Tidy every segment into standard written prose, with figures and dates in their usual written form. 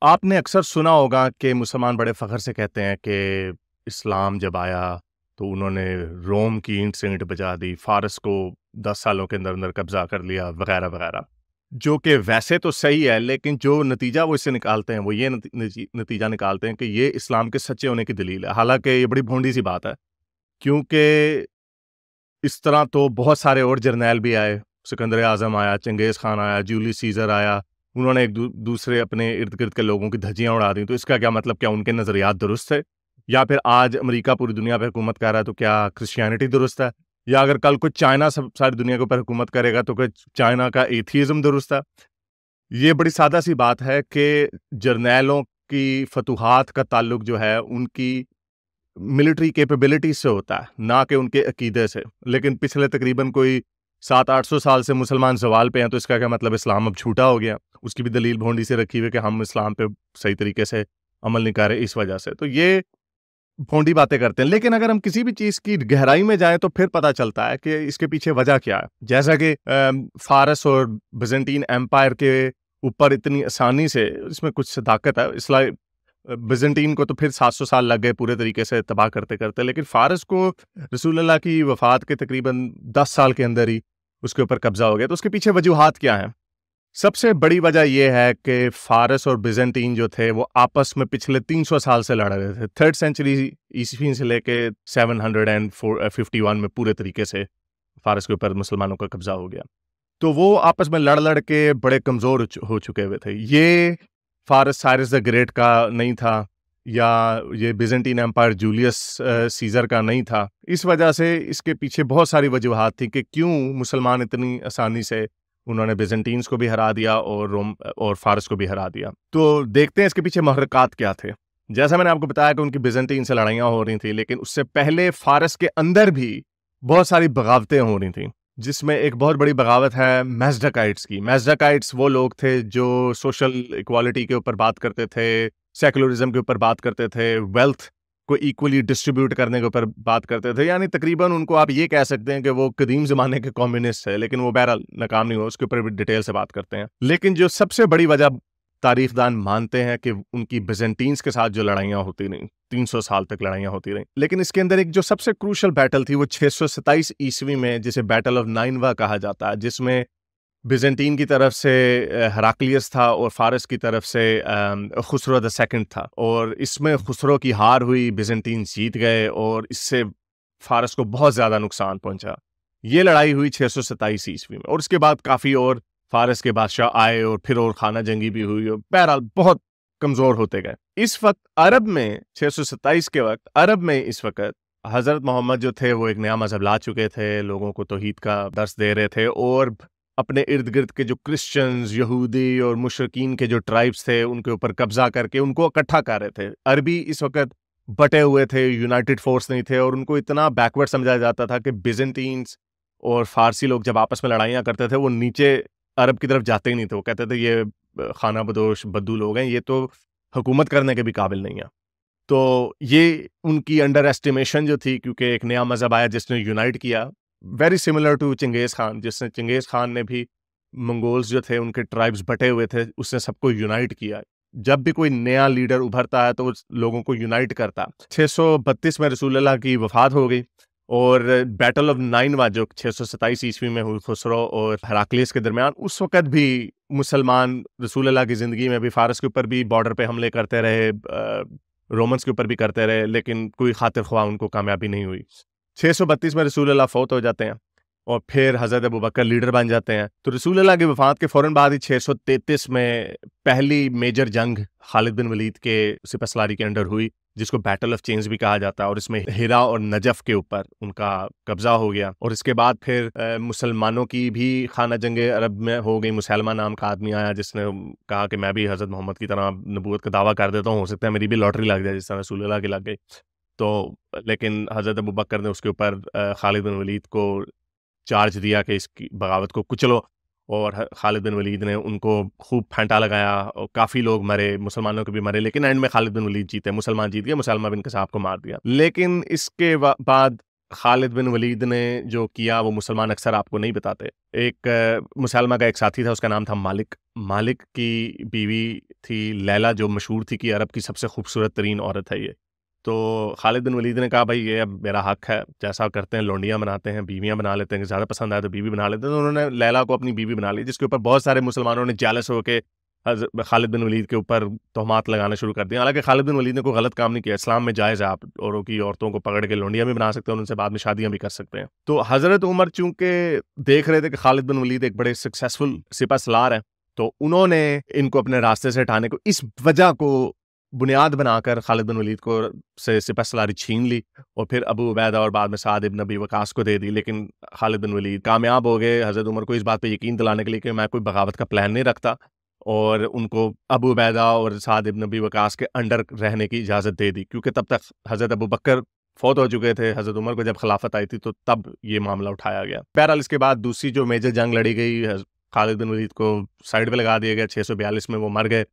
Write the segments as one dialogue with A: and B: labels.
A: آپ نے اکثر سنا ہوگا کہ مسلمان بڑے فخر سے کہتے ہیں کہ اسلام جب آیا تو انہوں نے روم کی اینٹ سے اینٹ بجا دی، فارس کو 10 سالوں کے اندر اندر قبضہ کر لیا وغیرہ وغیرہ، جو کہ ویسے تو صحیح ہے، لیکن جو نتیجہ وہ اس سے نکالتے ہیں وہ یہ نتیجہ نکالتے ہیں کہ یہ اسلام کے سچے ہونے کی دلیل ہے، حالانکہ یہ بڑی بھونڈی سی بات ہے، کیونکہ اس طرح تو بہت سارے اور جرنیل بھی آئے، سکندر اعظم آیا، چنگیز خان آیا، جولیس سیزر آیا، انہوں نے ایک دوسرے اپنے ارد گرد کے لوگوں کی دھجیاں اڑا دیں، تو اس کا کیا مطلب؟ کیا ان کے نظریات درست تھے؟ یا پھر آج امریکہ پوری دنیا پہ حکومت کر رہا ہے تو کیا کرسچینٹی درست ہے؟ یا اگر کل کوئی چائنا ساری دنیا کے اوپر حکومت کرے گا تو کہ چائنا کا ایتھیزم درست ہے؟ یہ بڑی سادہ سی بات ہے کہ جرنیلوں کی فتوحات کا تعلق جو ہے ان کی ملٹری کیپیبلٹی سے ہوتا ہے، نہ کہ ان کے عقیدے سے۔ لیکن پچھلے تقریباً کوئی 700-800 سال سے مسلمان زوال پہ ہیں، تو اس کا کیا مطلب؟ اسلام اب جھوٹا ہو گیا؟ اس کی بھی دلیل بھونڈی سے رکھی ہوئی کہ ہم اسلام پہ صحیح طریقے سے عمل نہیں کر رہے اس وجہ سے۔ تو یہ بھونڈی باتیں کرتے ہیں، لیکن اگر ہم کسی بھی چیز کی گہرائی میں جائیں تو پھر پتہ چلتا ہے کہ اس کے پیچھے وجہ کیا ہے۔ جیسا کہ فارس اور بیزنٹین ایمپائر کے اوپر اتنی آسانی سے اس میں کچھ صداقت ہے، بیزنٹین کو تو پھر 700 سال لگ گئے پورے طریقے سے تباہ کرتے کرتے، لیکن فارس کو رسول اللہ کی وفات کے تقریباً 10 سال کے اندر ہی اس کے اوپر قبضہ ہو گیا۔ تو اس کے پیچھے وجوہات کیا ہیں؟ سب سے بڑی وجہ یہ ہے کہ فارس اور بیزنٹین جو تھے وہ آپس میں پچھلے 300 سال سے لڑ رہے تھے، 3rd سینچری عیسوی سے لے کے 751 میں پورے طریقے سے فارس کے اوپر مسلمانوں کا قبضہ ہو گیا۔ تو وہ آپس میں لڑ لڑ کے بڑے کمزور ہو چکے ہوئے تھے۔ یہ فارس سائرس دا گریٹ کا نہیں تھا، یا یہ بیزنٹین ایمپائر جولیس سیزر کا نہیں تھا۔ اس وجہ سے اس کے پیچھے بہت ساری وجوہات تھی کہ کیوں مسلمان اتنی آسانی سے انہوں نے بیزنٹینز کو بھی ہرا دیا اور فارس کو بھی ہرا دیا۔ تو دیکھتے ہیں اس کے پیچھے محرکات کیا تھے۔ جیسا میں نے آپ کو بتایا کہ ان کی بیزنٹین سے لڑائیاں ہو رہی تھیں، لیکن اس سے پہلے فارس کے اندر بھی بہت ساری بغاوتیں ہو رہی تھیں، جس میں ایک بہت بڑی بغاوت ہے میزڈکائٹس کی۔ میزڈکائٹس وہ لوگ تھے جو سوشل ایکوالٹی کے اوپر بات کرتے تھے، سیکولرزم کے اوپر بات کرتے تھے، ویلتھ کو ایکولی ڈسٹریبیوٹ کرنے کے اوپر بات کرتے تھے، یعنی تقریباً ان کو آپ یہ کہہ سکتے ہیں کہ وہ قدیم زمانے کے کمیونسٹ ہے، لیکن وہ بہرحال ناکام نہیں ہوا، اس کے اوپر بھی ڈیٹیل سے بات کرتے ہیں۔ لیکن جو سب سے بڑی وجہ تاریخ دان مانتے ہیں کہ ان کی بیزنٹینز کے ساتھ جو لڑائیاں ہوتی رہیں، 300 سال تک لڑائیاں ہوتی رہیں، لیکن اس کے اندر ایک جو سب سے کروشل بیٹل تھی وہ 627 عیسوی میں، جسے بیٹل آف نائنوا کہا جاتا ہے، جس میں بیزنٹین کی طرف سے ہراکلیس تھا اور فارس کی طرف سے خسرو دا سیکنڈ تھا، اور اس میں خسرو کی ہار ہوئی، بیزنٹین جیت گئے اور اس سے فارس کو بہت زیادہ نقصان پہنچا۔ یہ لڑائی ہوئی 627 عیسوی میں، اور اس کے بعد کافی اور فارس کے بادشاہ آئے اور پھر اور خانہ جنگی بھی ہوئی، اور بہرحال بہت کمزور ہوتے گئے۔ اس وقت عرب میں 627 کے وقت عرب میں اس وقت حضرت محمد جو تھے وہ ایک نیا مذہب لا چکے تھے، لوگوں کو توحید کا درس دے رہے تھے، اور اپنے ارد گرد کے جو کرسچنز، یہودی اور مشرکین کے جو ٹرائبز تھے ان کے اوپر قبضہ کر کے ان کو اکٹھا کر رہے تھے۔ عربی اس وقت بٹے ہوئے تھے، یونائٹڈ فورس نہیں تھے، اور ان کو اتنا بیکورڈ سمجھا جاتا تھا کہ بیزنٹینز اور فارسی لوگ جب آپس میں لڑائیاں کرتے تھے وہ نیچے عرب کی طرف جاتے ہی نہیں تھے، وہ کہتے تھے یہ خانہ بدوش بدو لوگ ہیں، یہ تو حکومت کرنے کے بھی قابل نہیں ہیں۔ تو یہ ان کی انڈر ایسٹیمیشن جو تھی، کیونکہ ایک نیا مذہب آیا جس نے یونائٹ کیا، ویری سملر ٹو چنگیز خان، چنگیز خان نے بھی منگولز جو تھے ان کے ٹرائبز بٹے ہوئے تھے، اس نے سب کو یونائٹ کیا۔ جب بھی کوئی نیا لیڈر ابھرتا ہے تو وہ لوگوں کو یونائٹ کرتا۔ 632 میں رسول اللہ کی وفات ہو گئی، اور بیٹل آف نائنوا جو 627 عیسوی میں ہوئی خسرو اور ہراکلیس کے درمیان، اس وقت بھی مسلمان رسول اللہ کی زندگی میں بھی فارس کے اوپر بھی بارڈر پہ حملے کرتے رہے، رومنس کے اوپر بھی کرتے رہے، لیکن کوئی خاطر خواہ ان کو کامیابی نہیں ہوئی۔ 632 میں رسول اللہ فوت ہو جاتے ہیں، اور پھر حضرت ابوبکر لیڈر بن جاتے ہیں۔ تو رسول اللہ کی وفات کے فوراً بعد ہی 633 میں پہلی میجر جنگ خالد بن ولید کے سپہ سالاری کے انڈر ہوئی، جس کو بیٹل آف چینز بھی کہا جاتا ہے، اور اس میں ہیرا اور نجف کے اوپر ان کا قبضہ ہو گیا۔ اور اس کے بعد پھر مسلمانوں کی بھی خانہ جنگ عرب میں ہو گئی۔ مسلمہ نام کا آدمی آیا جس نے کہا کہ میں بھی حضرت محمد کی طرح نبوت کا دعویٰ کر دیتا ہوں، ہو سکتا ہے میری بھی لاٹری لگ جائے جس طرح رسول اللہ کی لگ گئی۔ تو لیکن حضرت ابوبکر نے اس کے اوپر خالد بن ولید کو چارج دیا کہ اس کی بغاوت کو کچلو، اور خالد بن ولید نے ان کو خوب پھینٹا لگایا، اور کافی لوگ مرے، مسلمانوں کے بھی مرے، لیکن اینڈ میں خالد بن ولید جیتے، مسلمان جیت گئے، مسلمہ بن کساب کو مار دیا۔ لیکن اس کے بعد خالد بن ولید نے جو کیا وہ مسلمان اکثر آپ کو نہیں بتاتے. ایک مسلمہ کا ایک ساتھی تھا، اس کا نام تھا مالک. مالک کی بیوی تھی لیلا، جو مشہور تھی کہ عرب کی سب سے خوبصورت ترین عورت ہے یہ. تو خالد بن ولید نے کہا بھائی یہ اب میرا حق ہے، جیسا کرتے ہیں لونڈیاں بناتے ہیں، بیویاں بنا لیتے ہیں، کہ زیادہ پسند آئے تو بیوی بنا لیتے ہیں. تو انہوں نے لیلا کو اپنی بیوی بنا لی، جس کے اوپر بہت سارے مسلمانوں نے جالس ہو کے خالد بن ولید کے اوپر تہمات لگانا شروع کر دیا. حالانکہ خالد بن ولید نے کوئی غلط کام نہیں کیا، اسلام میں جائز ہے، آپ اوروں کی عورتوں کو پکڑ کے لونڈیاں بھی بنا سکتے ہیں اور ان سے بعد میں شادیاں بھی کر سکتے ہیں. تو حضرت عمر چونکہ دیکھ رہے تھے کہ خالد بن ولید ایک بڑے سکسیسفل سپہ سالار ہیں، تو انہوں نے ان کو اپنے راستے سے ہٹانے کو، اس وجہ کو بنیاد بنا کر خالد بن ولید کو سے سپہ سالاری چھین لی اور پھر ابو عبیدہ اور بعد میں سعد ابن ابی وقاص کو دے دی. لیکن خالد بن ولید کامیاب ہو گئے حضرت عمر کو اس بات پہ یقین دلانے کے لیے کہ میں کوئی بغاوت کا پلان نہیں رکھتا، اور ان کو ابو عبیدہ اور سعد ابن ابی وقاص کے انڈر رہنے کی اجازت دے دی، کیونکہ تب تک حضرت ابو بکر فوت ہو چکے تھے. حضرت عمر کو جب خلافت آئی تھی تو تب یہ معاملہ اٹھایا گیا. بہرحال اس کے بعد دوسری جو میجر جنگ لڑی گئی، خالد بن ولید کو سائڈ پہ لگا دیا گیا. 642 میں وہ مر گئے،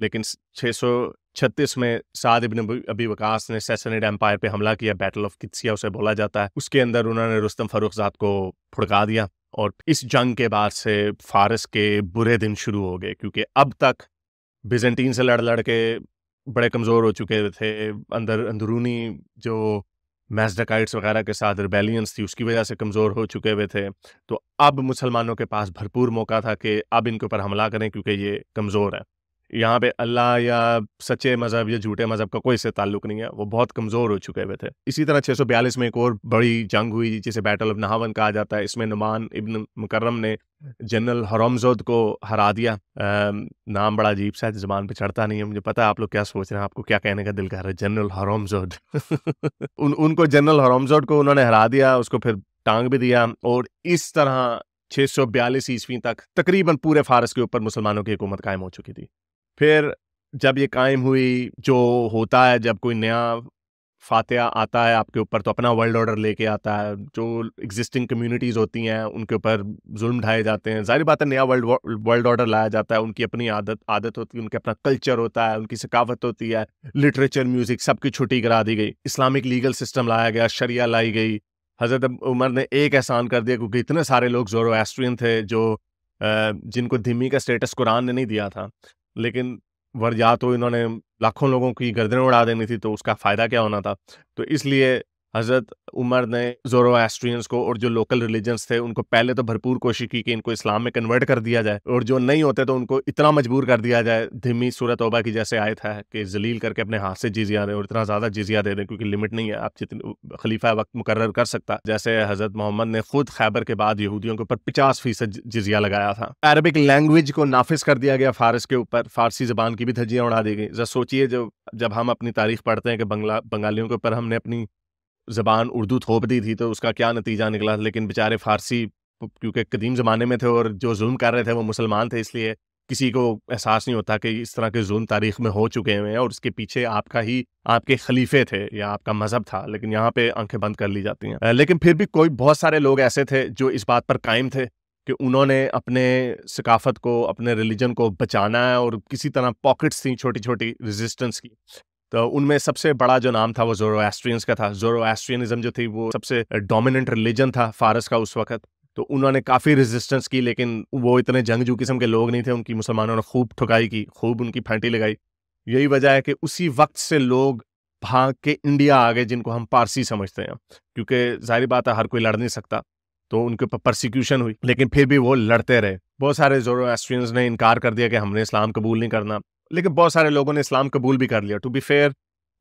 A: لیکن 636 میں سعد ابن ابی وقاص نے سیسنیڈ امپائر پہ حملہ کیا. بیٹل آف کتسیا اسے بولا جاتا ہے. اس کے اندر انہوں نے رستم فروخزاد کو پھڑکا دیا، اور اس جنگ کے بعد سے فارس کے برے دن شروع ہو گئے، کیونکہ اب تک بیزنٹین سے لڑ کے بڑے کمزور ہو چکے تھے. اندرونی جو میزڈکائٹس وغیرہ کے ساتھ ریبیلینس تھی، اس کی وجہ سے کمزور ہو چکے ہوئے تھے. تو اب مسلمانوں کے پاس بھرپور موقع تھا کہ اب ان کے اوپر حملہ کریں، کیونکہ یہ کمزور ہے. یہاں پہ اللہ یا سچے مذہب یا جھوٹے مذہب کا کوئی سے تعلق نہیں ہے، وہ بہت کمزور ہو چکے ہوئے تھے. اسی طرح 642 میں ایک اور بڑی جنگ ہوئی جسے بیٹل آف نہاون کہا جاتا ہے. اس میں نعمان ابن مکرم نے جنرل ہرمزود کو ہرا دیا. نام بڑا عجیب سا ہے، زبان پہ چڑھتا نہیں ہے. مجھے پتا ہے آپ لوگ کیا سوچ رہے ہیں، آپ کو کیا کہنے کا دل کر رہا ہے، جنرل ہرمزود. ان کو جنرل ہرمزود کو انہوں نے ہرا دیا، اس کو پھر ٹانگ بھی دیا، اور اس طرح 642 عیسوی تک تقریباً پورے فارس کے اوپر مسلمانوں کی حکومت قائم ہو چکی تھی. پھر جب یہ قائم ہوئی، جو ہوتا ہے جب کوئی نیا فاتح آتا ہے آپ کے اوپر تو اپنا ورلڈ آرڈر لے کے آتا ہے. جو ایگزسٹنگ کمیونٹیز ہوتی ہیں ان کے اوپر ظلم ڈھائے جاتے ہیں. ظاہر بات ہے نیا ورلڈ آرڈر لایا جاتا ہے، ان کی اپنی عادت ہوتی ہے، ان کے اپنا کلچر ہوتا ہے، ان کی ثقافت ہوتی ہے، لٹریچر میوزک سب کی چھٹی کرا دی گئی. اسلامک لیگل سسٹم لایا گیا، شریعہ لائی گئی. حضرت عمر نے ایک احسان کر دیا، کیونکہ اتنے سارے لوگ زورو ایسٹرین تھے جو جن کو دھمی کا سٹیٹس قرآن نے نہیں دیا تھا، لیکن یا تو انہوں نے لاکھوں لوگوں کی گردنیں اڑا دینی تھی، تو اس کا فائدہ کیا ہونا تھا. تو اس لیے حضرت عمر نے زورو ایسٹرینز کو اور جو لوکل ریلیجنس تھے ان کو پہلے تو بھرپور کوشش کی کہ ان کو اسلام میں کنورٹ کر دیا جائے، اور جو نہیں ہوتے تو ان کو اتنا مجبور کر دیا جائے، دھیمی سورۃ توبہ کی جیسے آیت ہے کہ ذلیل کر کے اپنے ہاتھ سے جزیہ دیں، اور اتنا زیادہ جزیہ دے دیں کیونکہ لمٹ نہیں ہے آپ جتنے خلیفہ وقت مقرر کر سکتا. جیسے حضرت محمد نے خود خیبر کے بعد یہودیوں کے اوپر 50% جزیہ لگایا تھا. عربک لینگویج کو نافذ کر دیا گیا فارس کے اوپر، فارسی زبان کی بھی دھجیاں اڑا دی گئی. ذرا سوچئے جب ہم اپنی تاریخ پڑھتے ہیں کہ بنگالیوں کے اوپر ہم نے اپنی زبان اردو تھوپ دی تھی تو اس کا کیا نتیجہ نکلا. لیکن بیچارے فارسی کیونکہ قدیم زمانے میں تھے اور جو ظلم کر رہے تھے وہ مسلمان تھے، اس لیے کسی کو احساس نہیں ہوتا کہ اس طرح کے ظلم تاریخ میں ہو چکے ہیں اور اس کے پیچھے آپ کے خلیفے تھے یا آپ کا مذہب تھا. لیکن یہاں پہ آنکھیں بند کر لی جاتی ہیں. لیکن پھر بھی بہت سارے لوگ ایسے تھے جو اس بات پر قائم تھے کہ انہوں نے اپنے ثقافت کو، اپنے ریلیجن کو بچانا ہے، اور کسی طرح پاکٹس تھیں چھوٹی چھوٹی ریزسٹنس کی. تو ان میں سب سے بڑا جو نام تھا وہ زورو ایسٹرینز کا تھا. زورو ایسٹرینزم جو تھی وہ سب سے ڈومیننٹ ریلیجن تھا فارس کا اس وقت. تو انہوں نے کافی ریزسٹنس کی، لیکن وہ اتنے جنگجو قسم کے لوگ نہیں تھے. ان کی مسلمانوں نے خوب ٹھکائی کی، خوب ان کی پھانٹی لگائی. یہی وجہ ہے کہ اسی وقت سے لوگ بھاگ کے انڈیا آ گئے جن کو ہم پارسی سمجھتے ہیں، کیونکہ ظاہری بات ہے ہر کوئی لڑ نہیں سکتا، تو ان کے اوپر پرسیکیوشن ہوئی. لیکن پھر بھی وہ لڑتے رہے. بہت سارے زورو ایسٹرینز نے انکار کر دیا کہ ہم نے اسلام قبول نہیں کرنا، لیکن بہت سارے لوگوں نے اسلام قبول بھی کر لیا. ٹو بی فیئر،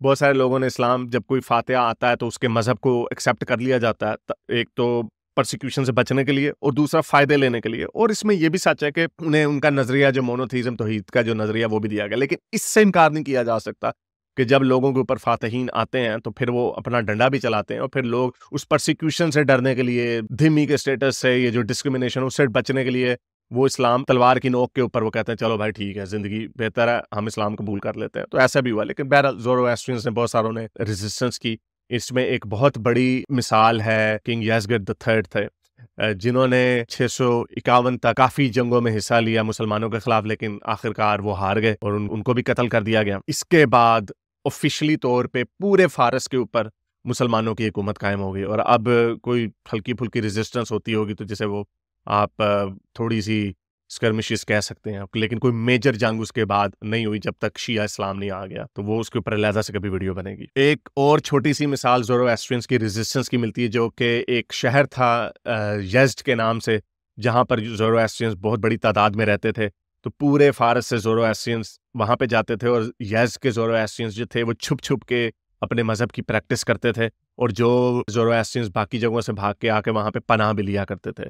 A: بہت سارے لوگوں نے اسلام، جب کوئی فاتح آتا ہے تو اس کے مذہب کو ایکسیپٹ کر لیا جاتا ہے، ایک تو پرسیکیوشن سے بچنے کے لیے اور دوسرا فائدے لینے کے لیے. اور اس میں یہ بھی سچ ہے کہ انہیں ان کا نظریہ جو مونوتھیزم توحید کا جو نظریہ وہ بھی دیا گیا. لیکن اس سے انکار نہیں کیا جا سکتا کہ جب لوگوں کے اوپر فاتحین آتے ہیں تو پھر وہ اپنا ڈنڈا بھی چلاتے ہیں، اور پھر لوگ اس پرسیکیوشن سے ڈرنے کے لیے، دھمی کے سٹیٹس سے، یہ جو ڈسکرمنیشن اس سے بچنے کے لیے وہ اسلام تلوار کی نوک کے اوپر وہ کہتے ہیں چلو بھائی ٹھیک ہے، زندگی بہتر ہے، ہم اسلام قبول کر لیتے ہیں. تو ایسا بھی ہوا. لیکن بہرحال زورو ایسٹرینز نے بہت ساروں نے ریزسٹنس کی. اس میں ایک بہت بڑی مثال ہے کنگ یزگرد the third تھے، جنہوں نے 651 تک کافی جنگوں میں حصہ لیا مسلمانوں کے خلاف، لیکن آخرکار وہ ہار گئے اور ان کو بھی قتل کر دیا گیا. اس کے بعد آفیشلی طور پہ پورے فارس کے اوپر مسلمانوں کی حکومت قائم ہوگی، اور اب کوئی ہلکی پھلکی ریزسٹنس ہوتی ہوگی تو جیسے وہ آپ تھوڑی سی اسکرمشز کہہ سکتے ہیں، لیکن کوئی میجر جنگ اس کے بعد نہیں ہوئی جب تک شیعہ اسلام نہیں آ گیا، تو وہ اس کے اوپر علیحدہ سے کبھی ویڈیو بنے گی۔ ایک اور چھوٹی سی مثال زورو ایسٹرینس کی ریزسٹنس کی ملتی ہے، جو کہ ایک شہر تھا یزد کے نام سے، جہاں پر زورو ایسٹرینس بہت بڑی تعداد میں رہتے تھے، تو پورے فارس سے زورو ایسٹرینس وہاں پہ جاتے تھے، اور یزد کے زورو ایسٹرینس جو تھے وہ چھپ چھپ کے اپنے مذہب کی پریکٹس کرتے تھے، اور جو زورو ایسٹرینس باقی جگہوں سے بھاگ کے آ کے وہاں پہ پناہ بھی لیا کرتے تھے۔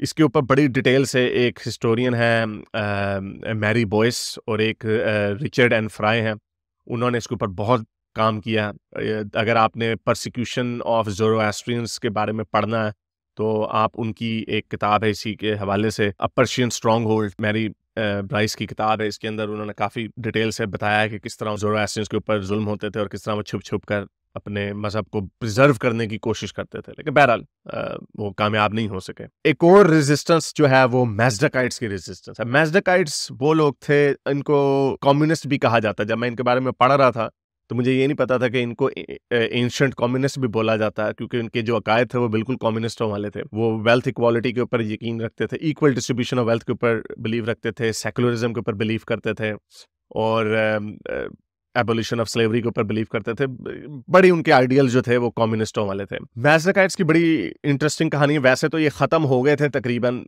A: اس کے اوپر بڑی ڈیٹیل سے ایک ہسٹورین ہے میری بوئس، اور ایک رچرڈ این فرائے ہیں، انہوں نے اس کے اوپر بہت کام کیا۔ اگر آپ نے پرسیکیوشن آف زورو ایسٹرینس کے بارے میں پڑھنا ہے تو آپ ان کی ایک کتاب ہے اسی کے حوالے سے، پرشین اسٹرانگ ہولڈ، میری برائس کی کتاب ہے، اس کے اندر انہوں نے کافی ڈیٹیل سے بتایا ہے کہ کس طرح زورو ایسٹرینس کے اوپر ظلم ہوتے تھے اور کس طرح وہ چھپ چھپ کر اپنے مذہب کو پرزرو کرنے کی کوشش کرتے تھے، لیکن بہرحال وہ کامیاب نہیں ہو سکے۔ ایک اور ریزسٹنس جو ہے وہ میزڈکائٹس کی ریزسٹنس ہے۔ میزڈکائٹس وہ لوگ تھے، ان کو کمیونسٹ بھی کہا جاتا ہے۔ جب میں ان کے بارے میں پڑھ رہا تھا تو مجھے یہ نہیں پتا تھا کہ ان کو اینشنٹ کمیونسٹ بھی بولا جاتا ہے، کیونکہ ان کے جو عقائد تھے وہ بالکل کمیونسٹوں والے تھے۔ وہ ویلتھ ایکوالٹی کے اوپر یقین رکھتے تھے، ایکول ڈسٹریبیوشن آف ویلتھ کے اوپر بلیو رکھتے تھے، سیکولرزم کے اوپر بلیو کرتے تھے، اور ایبولیشن آف سلیوری کے اوپر بلیو کرتے تھے۔ بڑی ان کے آئیڈیل جو تھے وہ کمیونسٹوں والے تھے۔ میزڈکائٹس کی بڑی انٹرسٹنگ کہانی ہے۔ ویسے تو یہ ختم ہو گئے تھے تقریباً،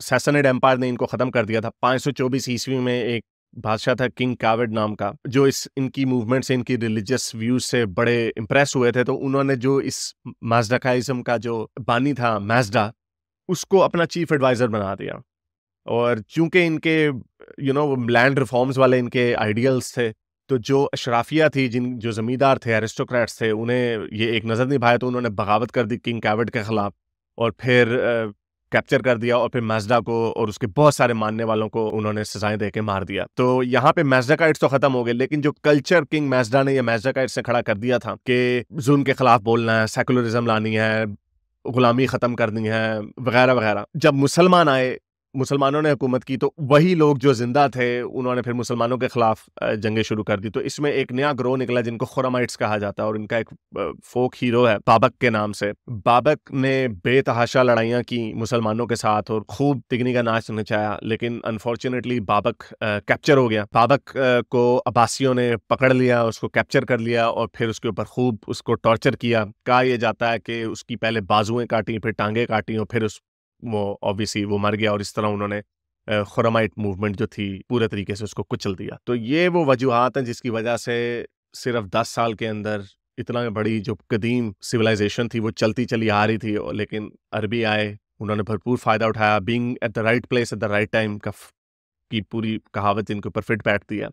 A: سیسنیڈ ایمپائر نے ان کو ختم کر دیا تھا 524 عیسوی میں۔ ایک بادشاہ تھا کنگ کاوڈ نام کا، جو ان کی موومنٹ سے، ان کی ریلیجس ویوز سے بڑے امپریس ہوئے تھے، تو انہوں نے جو اس میزڈکائزم کا جو بانی تھا میزڈا، اس کو اپنا چیف ایڈوائزر بنا دیا۔ اور چونکہ ان کے وہ لینڈ ریفارمز والے ان کے آئیڈیلز تھے، تو جو اشرافیہ تھی، جو زمیندار تھے، ایرسٹوکریٹس تھے، انہیں یہ ایک نظر نہیں بھایا، تو انہوں نے بغاوت کر دی کنگ کیوڈ کے خلاف، اور پھر کیپچر کر دیا، اور پھر میزڈا کو اور اس کے بہت سارے ماننے والوں کو انہوں نے سزائیں دے کے مار دیا۔ تو یہاں پہ میزڈکائٹس تو ختم ہو گئے، لیکن جو کلچر کنگ میزڈا نے یا میزڈکائٹس نے کھڑا کر دیا تھا کہ ظلم کے خلاف بولنا ہے، سیکولرزم لانی ہے، غلامی ختم کرنی ہے، وغیرہ وغیرہ، جب مسلمان آئے، مسلمانوں نے حکومت کی، تو وہی لوگ جو زندہ تھے انہوں نے پھر مسلمانوں کے خلاف جنگیں شروع کر دی۔ تو اس میں ایک نیا گروہ نکلا جن کو خرمائٹس کہا جاتا ہے، اور ان کا ایک فوک ہیرو ہے بابک کے نام سے۔ بابک نے بے تحاشا لڑائیاں کی مسلمانوں کے ساتھ اور خوب تگنی کا ناچ نچایا، لیکن انفارچونیٹلی بابک کیپچر ہو گیا۔ بابک کو عباسیوں نے پکڑ لیا، اس کو کیپچر کر لیا، اور پھر اس کے اوپر خوب اس کو ٹارچر کیا۔ کہا یہ جاتا ہے کہ اس کی پہلے بازویں کاٹیں، پھر ٹانگیں کاٹیں، اور پھر وہ obviously وہ مر گیا، اور اس طرح انہوں نے خرمائٹ موومنٹ جو تھی پورے طریقے سے اس کو کچل دیا۔ تو یہ وہ وجوہات ہیں جس کی وجہ سے صرف 10 سال کے اندر اتنا بڑی جو قدیم سویلائزیشن تھی وہ چلتی چلی آ رہی تھی، لیکن عربی آئے، انہوں نے بھرپور فائدہ اٹھایا۔ Being at the right place at the right time کی پوری کہاوت ان کے اوپر فٹ بیٹھتی ہے،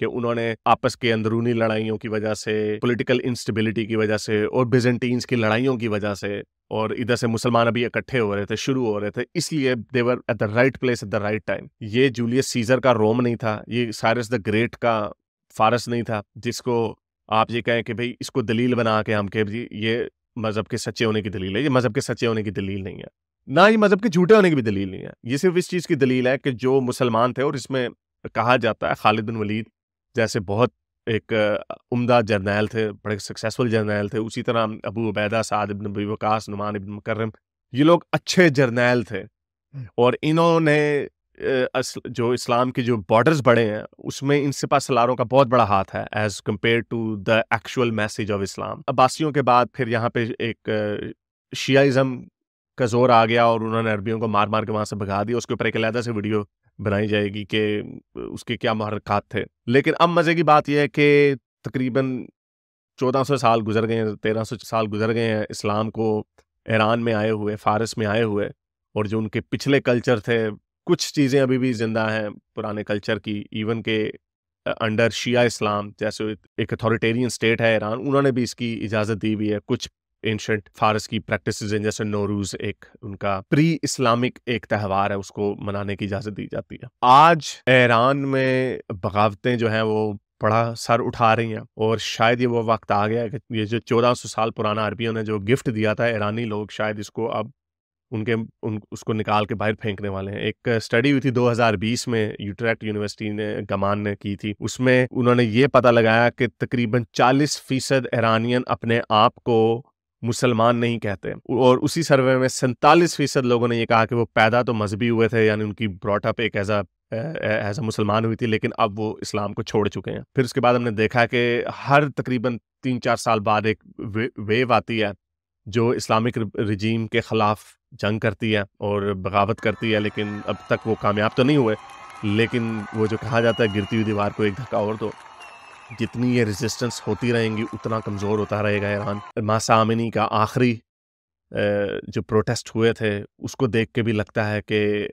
A: کہ انہوں نے آپس کے اندرونی لڑائیوں کی وجہ سے، پولیٹیکل انسٹیبلٹی کی وجہ سے، اور بیزنٹینز کی لڑائیوں کی وجہ سے، اور ادھر سے مسلمان ابھی اکٹھے ہو رہے تھے، شروع ہو رہے تھے، اس لیے they were at the right place at the right time۔ یہ جولیس سیزر کا روم نہیں تھا، یہ سائرس دا گریٹ کا فارس نہیں تھا، جس کو آپ یہ کہیں کہ بھئی اس کو دلیل بنا کے ہم کہ یہ مذہب کے سچے ہونے کی دلیل ہے۔ یہ مذہب کے سچے ہونے کی دلیل نہیں ہے، نہ ہی مذہب کے جھوٹے ہونے کی بھی دلیل نہیں ہے۔ یہ صرف اس چیز کی دلیل ہے کہ جو مسلمان تھے، اور اس میں کہا جاتا ہے خالد بن ولید جیسے بہت ایک عمدہ جرنیل تھے، بڑے سکسیسفل جرنیل تھے، اسی طرح ابو عبیدہ، سعد بن ابی وقاص، نعمان بن مکرم، یہ لوگ اچھے جرنیل تھے، اور انہوں نے جو اسلام کے جو بارڈرز بڑے ہیں اس میں ان سپہ سالاروں کا بہت بڑا ہاتھ ہے as compared to the actual message of Islam. عباسیوں کے بعد پھر یہاں پہ ایک شیعہ کا زور آ گیا، اور انہوں نے عربیوں کو مار مار کے وہاں سے بھگا دیا۔ اس کے اوپر ایک علیحدہ سے ویڈیو بنائی جائے گی کہ اس کے کیا محرکات تھے۔ لیکن اب مزے کی بات یہ ہے کہ تقریباً 1400 سال گزر گئے ہیں، 1300 سال گزر گئے ہیں اسلام کو ایران میں آئے ہوئے، فارس میں آئے ہوئے، اور جو ان کے پچھلے کلچر تھے، کچھ چیزیں ابھی بھی زندہ ہیں پرانے کلچر کی، ایون کہ انڈر شیعہ اسلام، جیسے ایک اتھارٹیرین اسٹیٹ ہے ایران، انہوں نے بھی اس کی اجازت دی ہوئی ہے۔ کچھ اینشنٹ فارس کی پریکٹسز ہیں، جیسے نوروز ایک ان کا پری اسلامک ایک تہوار ہے، اس کو منانے کی اجازت دی جاتی ہے۔ آج ایران میں بغاوتیں جو ہیں وہ بڑا سر اٹھا رہی ہیں، اور شاید یہ وہ وقت آ گیا ہے کہ یہ جو 1400 سال پرانا عربیوں نے جو گفٹ دیا تھا ایرانی لوگ، شاید اس کو اب اس کو نکال کے باہر پھینکنے والے ہیں. ایک اسٹڈی ہوئی تھی 2020 میں یوٹریکٹ یونیورسٹی نے گمان نے کی تھی. اس میں انہوں نے یہ پتہ لگایا کہ تقریباً 40% ایرانین اپنے آپ کو مسلمان نہیں کہتے, اور اسی سروے میں 47% لوگوں نے یہ کہا کہ وہ پیدا تو مذہبی ہوئے تھے, یعنی ان کی براٹ اپ ایک ایز اے مسلمان ہوئی تھی, لیکن اب وہ اسلام کو چھوڑ چکے ہیں. پھر اس کے بعد ہم نے دیکھا کہ ہر تقریباً 3-4 سال بعد ایک ویو آتی ہے جو اسلامک رجیم کے خلاف جنگ کرتی ہے اور بغاوت کرتی ہے, لیکن اب تک وہ کامیاب تو نہیں ہوئے. لیکن وہ جو کہا جاتا ہے گرتی ہوئی دیوار کو ایک دھکا اور دو, جتنی یہ ریزسٹنس ہوتی رہیں گی اتنا کمزور ہوتا رہے گا ایران. ماسا امینی کا آخری جو پروٹیسٹ ہوئے تھے اس کو دیکھ کے بھی لگتا ہے کہ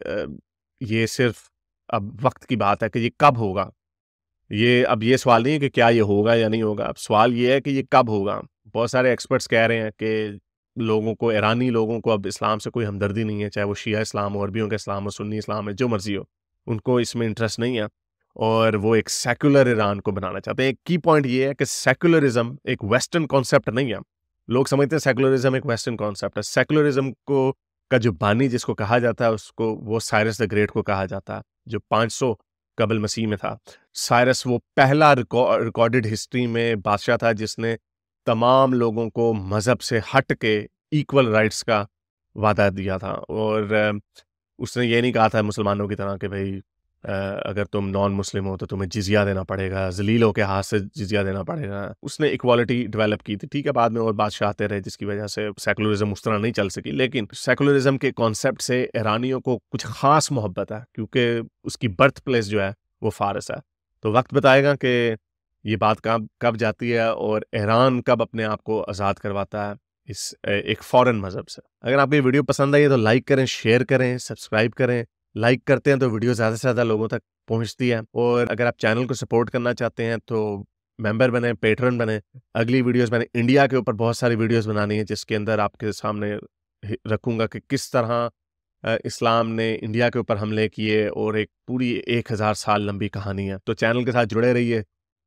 A: یہ صرف اب وقت کی بات ہے کہ یہ کب ہوگا. اب یہ سوال نہیں ہے کہ کیا یہ ہوگا یا نہیں ہوگا, اب سوال یہ ہے کہ یہ کب ہوگا. بہت سارے ایکسپرٹس کہہ رہے ہیں کہ لوگوں کو, ایرانی لوگوں کو اب اسلام سے کوئی ہمدردی نہیں ہے, چاہے وہ شیعہ اسلام ہو, عربیوں کا اسلام ہو, سنی اسلام ہے, جو مرضی ہو, ان کو اس میں انٹرسٹ نہیں ہے, اور وہ ایک سیکولر ایران کو بنانا چاہتے ہیں. ایک کی پوائنٹ یہ ہے کہ سیکولرزم ایک ویسٹرن کانسیپٹ نہیں ہے. لوگ سمجھتے ہیں سیکولرزم ایک ویسٹرن کانسیپٹ ہے. سیکولرزم کا جو بانی جس کو کہا جاتا ہے اس کو, وہ سائرس دا گریٹ کو کہا جاتا ہے, جو 500 قبل مسیح میں تھا. سائرس وہ پہلا ریکارڈڈ ہسٹری میں بادشاہ تھا جس نے تمام لوگوں کو مذہب سے ہٹ کے ایکول رائٹس کا وعدہ دیا تھا, اور اس نے یہ نہیں کہا تھا مسلمانوں کی طرح کہ بھئی اگر تم نان مسلم ہو تو تمہیں جزیہ دینا پڑے گا, ذلیلوں کے ہاتھ سے جزیہ دینا پڑے گا. اس نے ایکوالٹی ڈیولپ کی تھی. ٹھیک ہے, بعد میں اور بادشاہ آتے رہے جس کی وجہ سے سیکولرزم اس طرح نہیں چل سکی, لیکن سیکولرزم کے کانسیپٹ سے ایرانیوں کو کچھ خاص محبت ہے کیونکہ اس کی برتھ پلیس جو ہے وہ فارس ہے. تو وقت بتائے گا کہ یہ بات کب جاتی ہے اور ایران کب اپنے آپ کو آزاد کرواتا ہے اس ایک فورن مذہب سے. اگر آپ کو یہ ویڈیو پسند آئی ہے تو لائک کریں, شیئر کریں, سبسکرائب کریں. لائک کرتے ہیں تو ویڈیو زیادہ سے زیادہ لوگوں تک پہنچتی ہے, اور اگر آپ چینل کو سپورٹ کرنا چاہتے ہیں تو ممبر بنیں, پیٹرن بنیں. اگلی ویڈیوز میں نے انڈیا کے اوپر بہت ساری ویڈیوز بنانی ہے جس کے اندر آپ کے سامنے رکھوں گا کہ کس طرح اسلام نے انڈیا کے اوپر حملے کیے, اور ایک پوری 1000 سال لمبی کہانی ہے. تو چینل کے ساتھ جڑے رہیے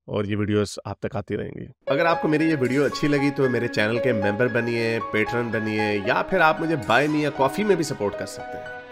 A: اور یہ ویڈیوز آپ تک آتی رہیں گی. اگر آپ کو میری یہ ویڈیو اچھی لگی تو میرے چینل کے ممبر بنیے, پیٹرن بنیے, یا پھر آپ مجھے بائی می یا کافی میں بھی سپورٹ کر سکتے ہیں.